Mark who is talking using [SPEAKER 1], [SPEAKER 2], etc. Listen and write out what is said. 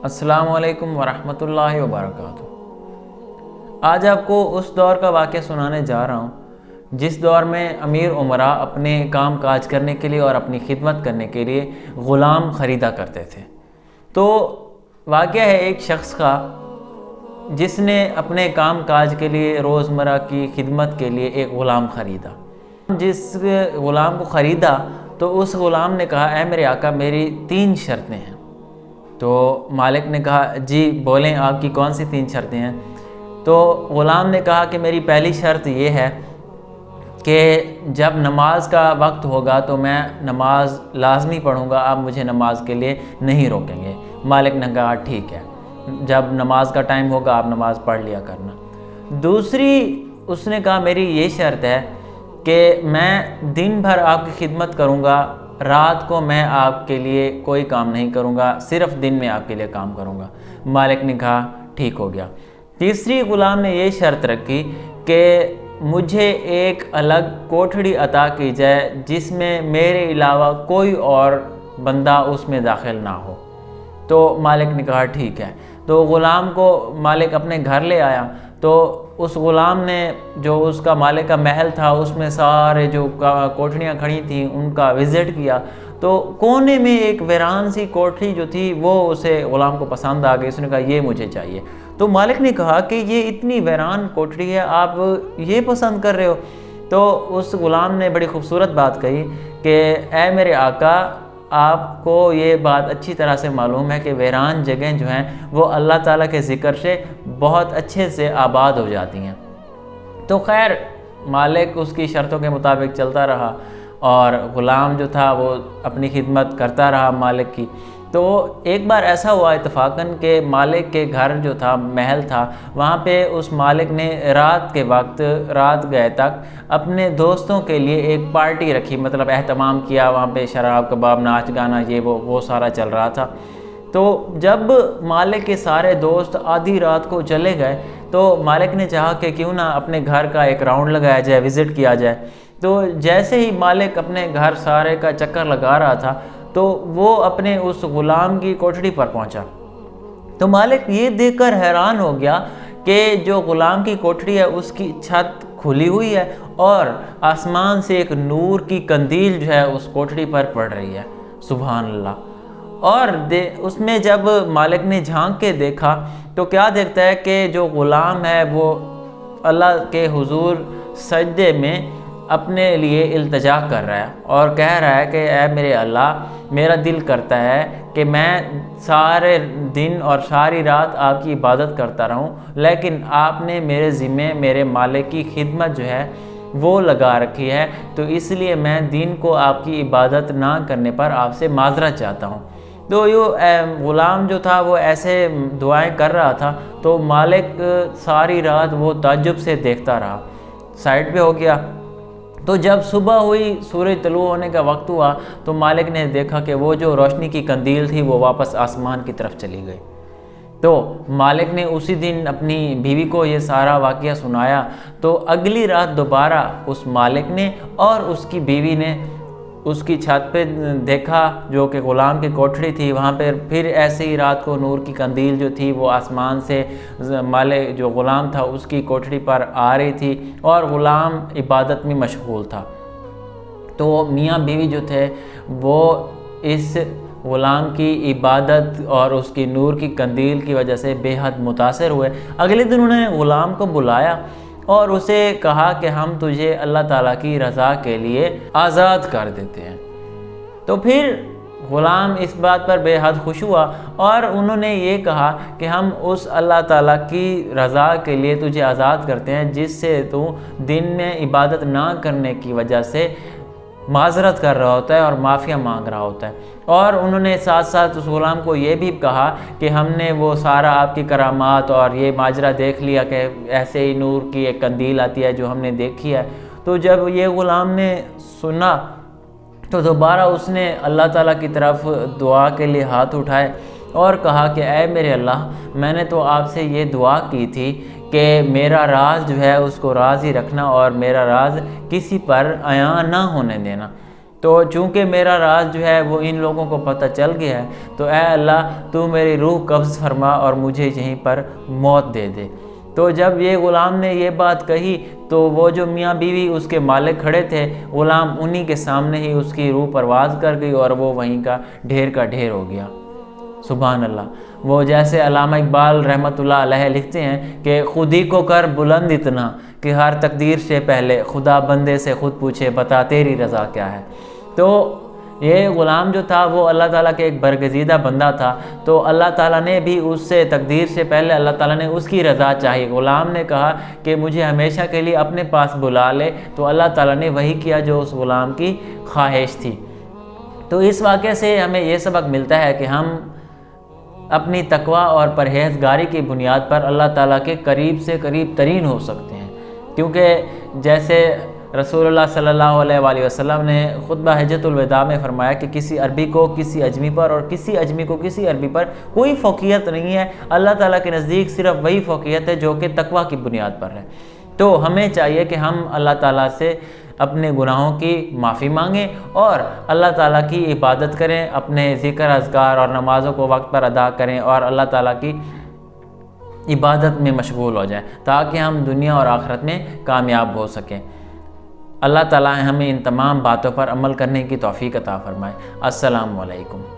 [SPEAKER 1] السلام علیکم ورحمۃ اللہ وبرکاتہ۔ آج آپ کو اس دور کا واقعہ سنانے جا رہا ہوں جس دور میں امیر امراء اپنے کام کاج کرنے کے لیے اور اپنی خدمت کرنے کے لیے غلام خریدا کرتے تھے۔ تو واقعہ ہے ایک شخص کا جس نے اپنے کام کاج کے لیے روزمرہ کی خدمت کے لیے ایک غلام خریدا۔ جس غلام کو خریدا تو اس غلام نے کہا، اے میرے آقا، میری 3 شرطیں ہیں۔ تو مالک نے کہا، جی بولیں آپ کی کون سی 3 شرطیں ہیں؟ تو غلام نے کہا کہ میری پہلی شرط یہ ہے کہ جب نماز کا وقت ہوگا تو میں نماز لازمی پڑھوں گا، آپ مجھے نماز کے لیے نہیں روکیں گے۔ مالک نے کہا ٹھیک ہے، جب نماز کا ٹائم ہوگا آپ نماز پڑھ لیا کرنا۔ دوسری اس نے کہا میری یہ شرط ہے کہ میں دن بھر آپ کی خدمت کروں گا، رات کو میں آپ کے لیے کوئی کام نہیں کروں گا، صرف دن میں آپ کے لیے کام کروں گا۔ مالک نے کہا ٹھیک ہو گیا۔ تیسری غلام نے یہ شرط رکھی کہ مجھے ایک الگ کوٹھڑی عطا کی جائے جس میں میرے علاوہ کوئی اور بندہ اس میں داخل نہ ہو۔ تو مالک نے کہا ٹھیک ہے۔ تو غلام کو مالک اپنے گھر لے آیا، تو اس غلام نے جو اس کا مالک کا محل تھا اس میں سارے جو کوٹھڑیاں کھڑی تھیں ان کا وزٹ کیا، تو کونے میں ایک ویران سی کوٹھڑی جو تھی وہ اسے غلام کو پسند آ گئی۔ اس نے کہا یہ مجھے چاہیے۔ تو مالک نے کہا کہ یہ اتنی ویران کوٹھڑی ہے، آپ یہ پسند کر رہے ہو؟ تو اس غلام نے بڑی خوبصورت بات کہی کہ اے میرے آقا، آپ کو یہ بات اچھی طرح سے معلوم ہے کہ ویران جگہیں جو ہیں وہ اللہ تعالیٰ کے ذکر سے بہت اچھے سے آباد ہو جاتی ہیں۔ تو خیر مالک اس کی شرطوں کے مطابق چلتا رہا اور غلام جو تھا وہ اپنی خدمت کرتا رہا مالک کی۔ تو ایک بار ایسا ہوا اتفاقاً کہ مالک کے گھر جو تھا، محل تھا، وہاں پہ اس مالک نے رات کے وقت، رات گئے تک اپنے دوستوں کے لیے ایک پارٹی رکھی، مطلب اہتمام کیا۔ وہاں پہ شراب کباب، ناچ گانا، یہ وہ سارا چل رہا تھا۔ تو جب مالک کے سارے دوست آدھی رات کو چلے گئے تو مالک نے چاہا کہ کیوں نہ اپنے گھر کا ایک راؤنڈ لگایا جائے، وزٹ کیا جائے۔ تو جیسے ہی مالک اپنے گھر سارے کا چکر لگا رہا تھا تو وہ اپنے اس غلام کی کوٹھڑی پر پہنچا۔ تو مالک یہ دیکھ کر حیران ہو گیا کہ جو غلام کی کوٹھڑی ہے اس کی چھت کھلی ہوئی ہے اور آسمان سے ایک نور کی قندیل جو ہے اس کوٹھڑی پر پڑ رہی ہے۔ سبحان اللہ۔ اور اس میں جب مالک نے جھانک کے دیکھا تو کیا دیکھتا ہے کہ جو غلام ہے وہ اللہ کے حضور سجدے میں اپنے لیے التجا کر رہا ہے اور کہہ رہا ہے کہ اے میرے اللہ، میرا دل کرتا ہے کہ میں سارے دن اور ساری رات آپ کی عبادت کرتا رہوں، لیکن آپ نے میرے ذمے میرے مالک کی خدمت جو ہے وہ لگا رکھی ہے، تو اس لیے میں دین کو آپ کی عبادت نہ کرنے پر آپ سے معذرت چاہتا ہوں۔ تو یہ غلام جو تھا وہ ایسے دعائیں کر رہا تھا، تو مالک ساری رات وہ تعجب سے دیکھتا رہا، سائڈ پہ ہو گیا۔ تو جب صبح ہوئی، سورج طلوع ہونے کا وقت ہوا تو مالک نے دیکھا کہ وہ جو روشنی کی قندیل تھی وہ واپس آسمان کی طرف چلی گئی۔ تو مالک نے اسی دن اپنی بیوی کو یہ سارا واقعہ سنایا۔ تو اگلی رات دوبارہ اس مالک نے اور اس کی بیوی نے اس کی چھت پہ دیکھا جو کہ غلام کی کوٹھڑی تھی، وہاں پہ پھر ایسے ہی رات کو نور کی قندیل جو تھی وہ آسمان سے مالک جو غلام تھا اس کی کوٹھڑی پر آ رہی تھی اور غلام عبادت میں مشغول تھا۔ تو میاں بیوی جو تھے وہ اس غلام کی عبادت اور اس کی نور کی قندیل کی وجہ سے بے حد متاثر ہوئے۔ اگلے دن انہوں نے غلام کو بلایا اور اسے کہا کہ ہم تجھے اللہ تعالیٰ کی رضا کے لیے آزاد کر دیتے ہیں۔ تو پھر غلام اس بات پر بے حد خوش ہوا اور انہوں نے یہ کہا کہ ہم اس اللہ تعالیٰ کی رضا کے لیے تجھے آزاد کرتے ہیں جس سے تو دن میں عبادت نہ کرنے کی وجہ سے معذرت کر رہا ہوتا ہے اور معافیہ مانگ رہا ہوتا ہے۔ اور انہوں نے ساتھ ساتھ اس غلام کو یہ بھی کہا کہ ہم نے وہ سارا آپ کی کرامات اور یہ ماجرا دیکھ لیا کہ ایسے ہی نور کی ایک قندیل آتی ہے جو ہم نے دیکھی ہے۔ تو جب یہ غلام نے سنا تو دوبارہ اس نے اللہ تعالیٰ کی طرف دعا کے لیے ہاتھ اٹھائے اور کہا کہ اے میرے اللہ، میں نے تو آپ سے یہ دعا کی تھی کہ میرا راز جو ہے اس کو راز ہی رکھنا اور میرا راز کسی پر عیاں نہ ہونے دینا، تو چونکہ میرا راز جو ہے وہ ان لوگوں کو پتہ چل گیا ہے، تو اے اللہ تو میری روح قبض فرما اور مجھے یہیں پر موت دے دے۔ تو جب یہ غلام نے یہ بات کہی تو وہ جو میاں بیوی اس کے مالک کھڑے تھے، غلام انہی کے سامنے ہی اس کی روح پرواز کر گئی اور وہ وہیں کا ڈھیر ہو گیا۔ سبحان اللہ۔ وہ جیسے علامہ اقبال رحمۃ اللہ علیہ لکھتے ہیں کہ خود ہی کو کر بلند اتنا کہ ہر تقدیر سے پہلے خدا بندے سے خود پوچھے بتا تیری رضا کیا ہے۔ تو یہ غلام جو تھا وہ اللہ تعالیٰ کے ایک برگزیدہ بندہ تھا، تو اللہ تعالیٰ نے بھی اس سے تقدیر سے پہلے اللہ تعالیٰ نے اس کی رضا چاہی۔ غلام نے کہا کہ مجھے ہمیشہ کے لیے اپنے پاس بلا لے، تو اللہ تعالیٰ نے وہی کیا جو اس غلام کی خواہش تھی۔ تو اس واقعے سے ہمیں یہ سبق ملتا ہے کہ ہم اپنی تقوی اور پرہیزگاری کی بنیاد پر اللہ تعالیٰ کے قریب سے قریب ترین ہو سکتے ہیں، کیونکہ جیسے رسول اللہ صلی اللہ علیہ وآلہ وسلم نے خطبہ حجۃ الوداع میں فرمایا کہ کسی عربی کو کسی اجمی پر اور کسی اجمی کو کسی عربی پر کوئی فوقیت نہیں ہے، اللہ تعالیٰ کے نزدیک صرف وہی فوقیت ہے جو کہ تقوی کی بنیاد پر ہے۔ تو ہمیں چاہیے کہ ہم اللہ تعالیٰ سے اپنے گناہوں کی معافی مانگیں اور اللہ تعالیٰ کی عبادت کریں، اپنے ذکر اذکار اور نمازوں کو وقت پر ادا کریں اور اللہ تعالیٰ کی عبادت میں مشغول ہو جائیں تاکہ ہم دنیا اور آخرت میں کامیاب ہو سکیں۔ اللہ تعالیٰ ہمیں ان تمام باتوں پر عمل کرنے کی توفیق عطا فرمائے۔ السلام علیکم۔